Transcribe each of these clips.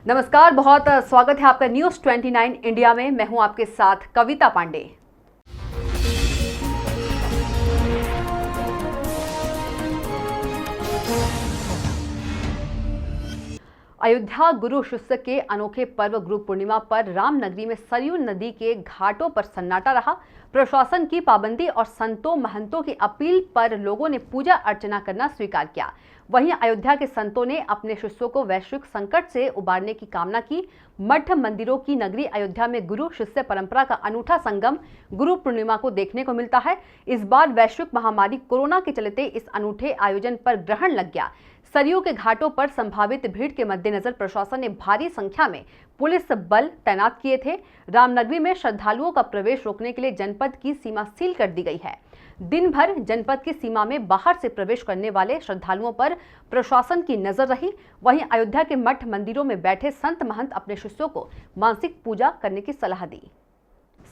नमस्कार, बहुत स्वागत है आपका न्यूज़ 29 इंडिया में। मैं हूं आपके साथ कविता पांडे। अयोध्या गुरु शिष्य के अनोखे पर्व गुरु पूर्णिमा पर रामनगरी में सरयू नदी के घाटों पर सन्नाटा रहा। प्रशासन की पाबंदी और संतों महंतों की अपील पर लोगों ने पूजा अर्चना करना स्वीकार किया। वहीं अयोध्या के संतों ने अपने शिष्यों को वैश्विक संकट से उबारने की कामना की। मठ मंदिरों की नगरी अयोध्या में गुरु शिष्य परंपरा का अनूठा संगम गुरु पूर्णिमा को देखने को मिलता है। इस बार वैश्विक महामारी कोरोना के चलते इस अनूठे आयोजन पर ग्रहण लग गया। सरयू के घाटों पर संभावित भीड़ के मद्देनजर प्रशासन ने भारी संख्या में पुलिस बल तैनात किए थे। रामनगरी में श्रद्धालुओं का प्रवेश रोकने के लिए जनपद की सीमा सील कर दी गई है। दिन भर जनपद की सीमा में बाहर से प्रवेश करने वाले श्रद्धालुओं पर प्रशासन की नजर रही। वहीं अयोध्या के मठ मंदिरों में बैठे संत महंत अपने शिष्यों को मानसिक पूजा करने की सलाह दी।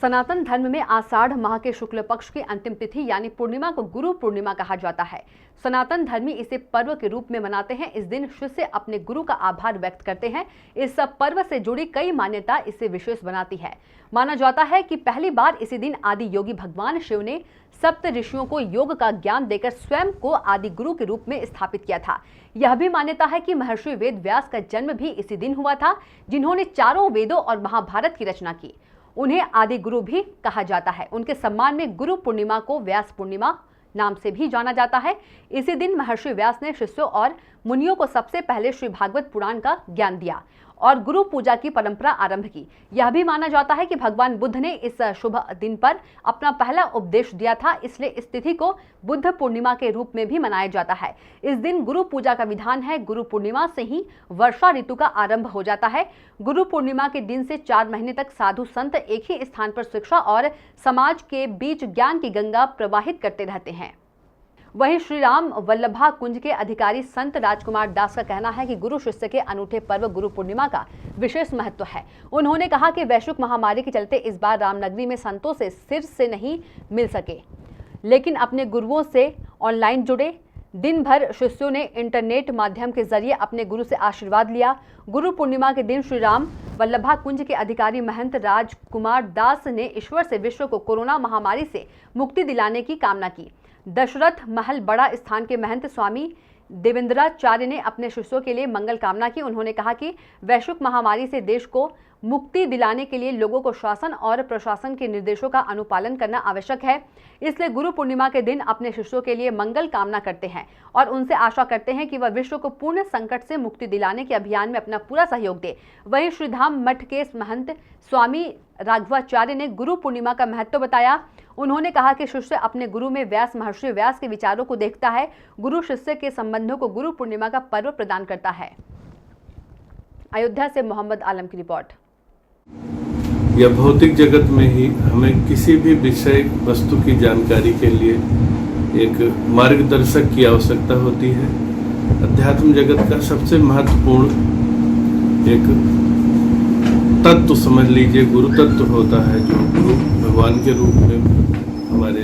सनातन धर्म में आषाढ़ माह के शुक्ल पक्ष की अंतिम तिथि यानी पूर्णिमा को गुरु पूर्णिमा कहा जाता है। सनातन धर्मी इसे पर्व के रूप में मनाते हैं। इस दिन शिष्य अपने गुरु का आभार व्यक्त करते हैं। इस पर्व से जुड़ी कई मान्यता इसे विशेष बनाती है। माना जाता है कि पहली बार इसी दिन आदि योगी भगवान शिव ने सप्त ऋषियों को योग का ज्ञान देकर स्वयं को आदि गुरु के रूप में स्थापित किया था। यह भी मान्यता है कि महर्षि वेद व्यास का जन्म भी इसी दिन हुआ था, जिन्होंने चारों वेदों और महाभारत की रचना की। उन्हें आदि गुरु भी कहा जाता है। उनके सम्मान में गुरु पूर्णिमा को व्यास पूर्णिमा नाम से भी जाना जाता है। इसी दिन महर्षि व्यास ने शिष्यों और मुनियों को सबसे पहले श्री भागवत पुराण का ज्ञान दिया और गुरु पूजा की परंपरा आरंभ की। यह भी माना जाता है कि भगवान बुद्ध ने इस शुभ दिन पर अपना पहला उपदेश दिया था, इसलिए इस तिथि को बुद्ध पूर्णिमा के रूप में भी मनाया जाता है। इस दिन गुरु पूजा का विधान है। गुरु पूर्णिमा से ही वर्षा ऋतु का आरंभ हो जाता है। गुरु पूर्णिमा के दिन से 4 महीने तक साधु संत एक ही स्थान पर शिक्षा और समाज के बीच ज्ञान की गंगा प्रवाहित करते रहते हैं। वहीं श्री राम वल्लभा कुंज के अधिकारी संत राजकुमार दास का कहना है कि गुरु शिष्य के अनूठे पर्व गुरु पूर्णिमा का विशेष महत्व है। उन्होंने कहा कि वैश्विक महामारी के चलते इस बार रामनगरी में संतों से सिर से नहीं मिल सके, लेकिन अपने गुरुओं से ऑनलाइन जुड़े। दिन भर शिष्यों ने इंटरनेट माध्यम के जरिए अपने गुरु से आशीर्वाद लिया। गुरु पूर्णिमा के दिन श्री राम वल्लभा कुंज के अधिकारी महंत राजकुमार दास ने ईश्वर से विश्व को कोरोना महामारी से मुक्ति दिलाने की कामना की। दशरथ महल बड़ा स्थान के महंत स्वामी देवेंद्राचार्य ने अपने शिष्यों के लिए मंगल कामना की। उन्होंने कहा कि वैश्विक महामारी से देश को मुक्ति दिलाने के लिए लोगों को शासन और प्रशासन के निर्देशों का अनुपालन करना आवश्यक है। इसलिए गुरु पूर्णिमा के दिन अपने शिष्यों के लिए मंगल कामना करते हैं और उनसे आशा करते हैं कि वह विश्व को पूर्ण संकट से मुक्ति दिलाने के अभियान में अपना पूरा सहयोग दे। वहीं श्रीधाम मठ के महंत स्वामी राघवाचार्य ने गुरु पूर्णिमा का महत्व बताया। उन्होंने कहा कि शिष्य अपने गुरु में व्यास महर्षि व्यास के विचारों को देखता है। गुरु शिष्य के संबंधों को गुरु पूर्णिमा का पर्व प्रदान करता है। अयोध्या से मोहम्मद आलम की रिपोर्ट। या भौतिक जगत में ही हमें किसी भी विषय वस्तु की जानकारी के लिए एक मार्गदर्शक की आवश्यकता होती है। अध्यात्म जगत का सबसे महत्वपूर्ण एक तत्व समझ लीजिए गुरु तत्व होता है, जो गुरु भगवान के रूप में हमारे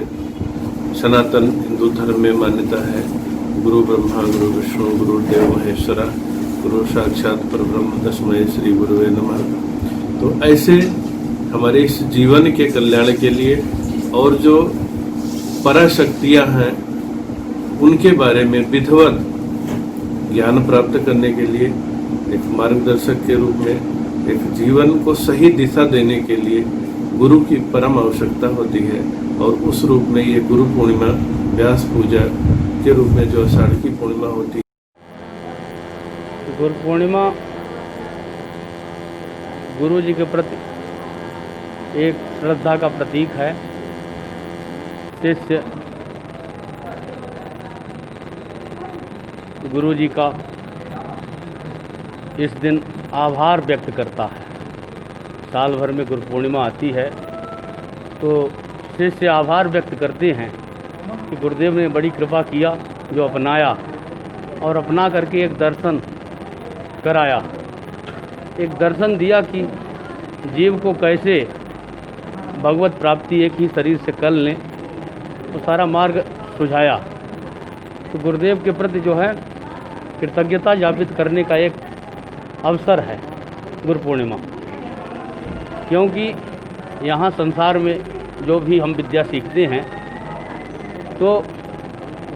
सनातन हिंदू धर्म में मान्यता है। गुरु ब्रह्मा गुरु विष्णु गुरुदेव महेश्वरा गुरु साक्षात परब्रह्म तस्मै श्री गुरुवे नमः। तो ऐसे हमारे इस जीवन के कल्याण के लिए और जो पराशक्तियाँ हैं उनके बारे में विधिवत ज्ञान प्राप्त करने के लिए एक मार्गदर्शक के रूप में एक जीवन को सही दिशा देने के लिए गुरु की परम आवश्यकता होती है। और उस रूप में ये गुरु पूर्णिमा व्यास पूजा के रूप में जो आषाढ़ की पूर्णिमा होती है। गुरु पूर्णिमा गुरु जी के प्रति एक श्रद्धा का प्रतीक है। शिष्य गुरु जी का इस दिन आभार व्यक्त करता है। साल भर में गुरु पूर्णिमा आती है तो शिष्य आभार व्यक्त करते हैं कि गुरुदेव ने बड़ी कृपा किया, जो अपनाया और अपना करके एक दर्शन कराया, एक दर्शन दिया कि जीव को कैसे भगवत प्राप्ति एक ही शरीर से कर लें, तो सारा मार्ग सुझाया। तो गुरुदेव के प्रति जो है कृतज्ञता ज्ञापित करने का एक अवसर है। गुरु पूर्णिमा, क्योंकि यहाँ संसार में जो भी हम विद्या सीखते हैं तो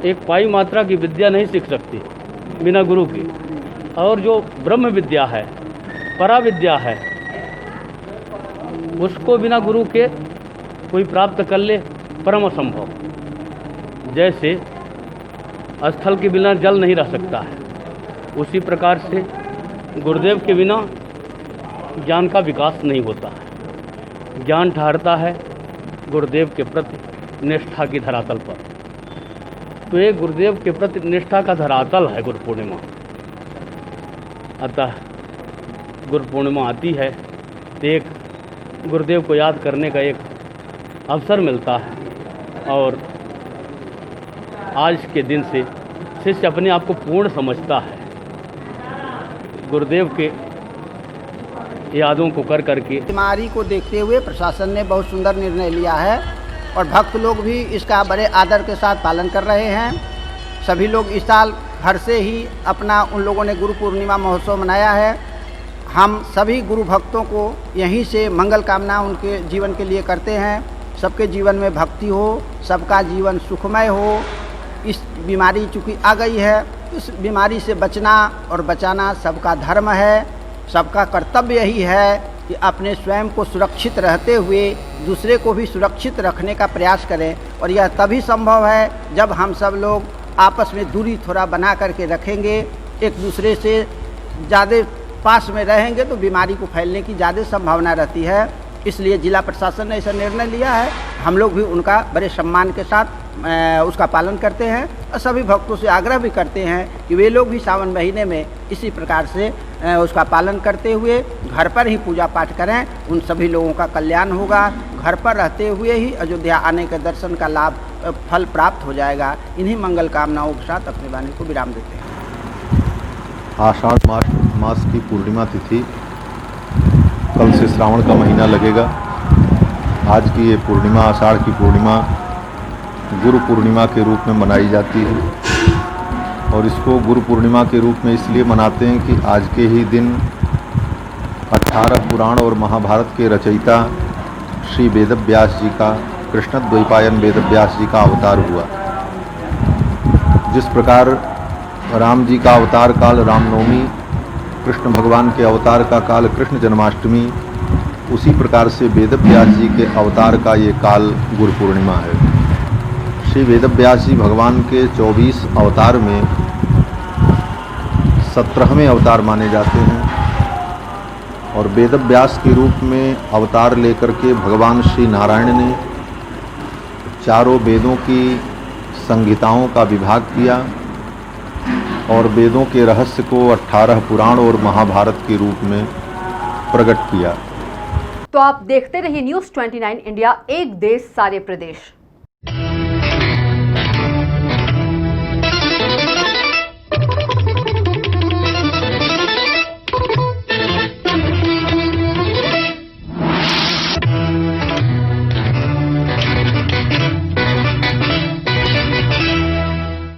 एक पाई मात्रा की विद्या नहीं सीख सकती बिना गुरु के, और जो ब्रह्म विद्या है, परा विद्या है, उसको बिना गुरु के कोई प्राप्त कर ले परम असंभव। जैसे स्थल के बिना जल नहीं रह सकता है, उसी प्रकार से गुरुदेव के बिना ज्ञान का विकास नहीं होता है। ज्ञान ठहरता है गुरुदेव के प्रति निष्ठा की धरातल पर। तो ये गुरुदेव के प्रति निष्ठा का धरातल है गुरु पूर्णिमा। अतः गुरु पूर्णिमा आती है तो एक गुरुदेव को याद करने का एक अवसर मिलता है, और आज के दिन से शिष्य अपने आप को पूर्ण समझता है। गुरुदेव के यादों को कर करके बीमारी को देखते हुए प्रशासन ने बहुत सुंदर निर्णय लिया है और भक्त लोग भी इसका बड़े आदर के साथ पालन कर रहे हैं। सभी लोग इस साल घर से ही अपना उन लोगों ने गुरु पूर्णिमा महोत्सव मनाया है। हम सभी गुरु भक्तों को यहीं से मंगल कामना उनके जीवन के लिए करते हैं। सबके जीवन में भक्ति हो, सबका जीवन सुखमय हो। इस बीमारी चूँकि आ गई है, इस बीमारी से बचना और बचाना सबका धर्म है। सबका कर्तव्य यही है कि अपने स्वयं को सुरक्षित रहते हुए दूसरे को भी सुरक्षित रखने का प्रयास करें, और यह तभी संभव है जब हम सब लोग आपस में दूरी थोड़ा बना करके रखेंगे, एक दूसरे से ज़्यादा पास में रहेंगे तो बीमारी को फैलने की ज़्यादा संभावना रहती है। इसलिए जिला प्रशासन ने ऐसा निर्णय लिया है। हम लोग भी उनका बड़े सम्मान के साथ उसका पालन करते हैं, और सभी भक्तों से आग्रह भी करते हैं कि वे लोग भी सावन महीने में इसी प्रकार से उसका पालन करते हुए घर पर ही पूजा पाठ करें। उन सभी लोगों का कल्याण होगा। घर पर रहते हुए ही अयोध्या आने के दर्शन का लाभ फल प्राप्त हो जाएगा। इन्हीं मंगल कामनाओं के साथ अपनी वाणी को विराम देते हैं। आषाढ़ मास की पूर्णिमा तिथि कल से श्रावण का महीना लगेगा। आज की ये पूर्णिमा, आषाढ़ की पूर्णिमा गुरु पूर्णिमा के रूप में मनाई जाती है, और इसको गुरु पूर्णिमा के रूप में इसलिए मनाते हैं कि आज के ही दिन 18 पुराण और महाभारत के रचयिता श्री वेदव्यास जी का, कृष्ण द्वैपायन वेदव्यास जी का अवतार हुआ। जिस प्रकार राम जी का अवतार काल रामनवमी, कृष्ण भगवान के अवतार का काल कृष्ण जन्माष्टमी, उसी प्रकार से वेदव्यास जी के अवतार का ये काल गुरु पूर्णिमा है। श्री वेदव्यास जी भगवान के 24 अवतार में 17वें अवतार माने जाते हैं, और वेदव्यास के रूप में अवतार लेकर के भगवान श्री नारायण ने चारों वेदों की संहिताओं का विभाग किया और वेदों के रहस्य को 18 पुराण और महाभारत के रूप में प्रकट किया। तो आप देखते रहिए न्यूज़ 29 इंडिया, एक देश सारे प्रदेश।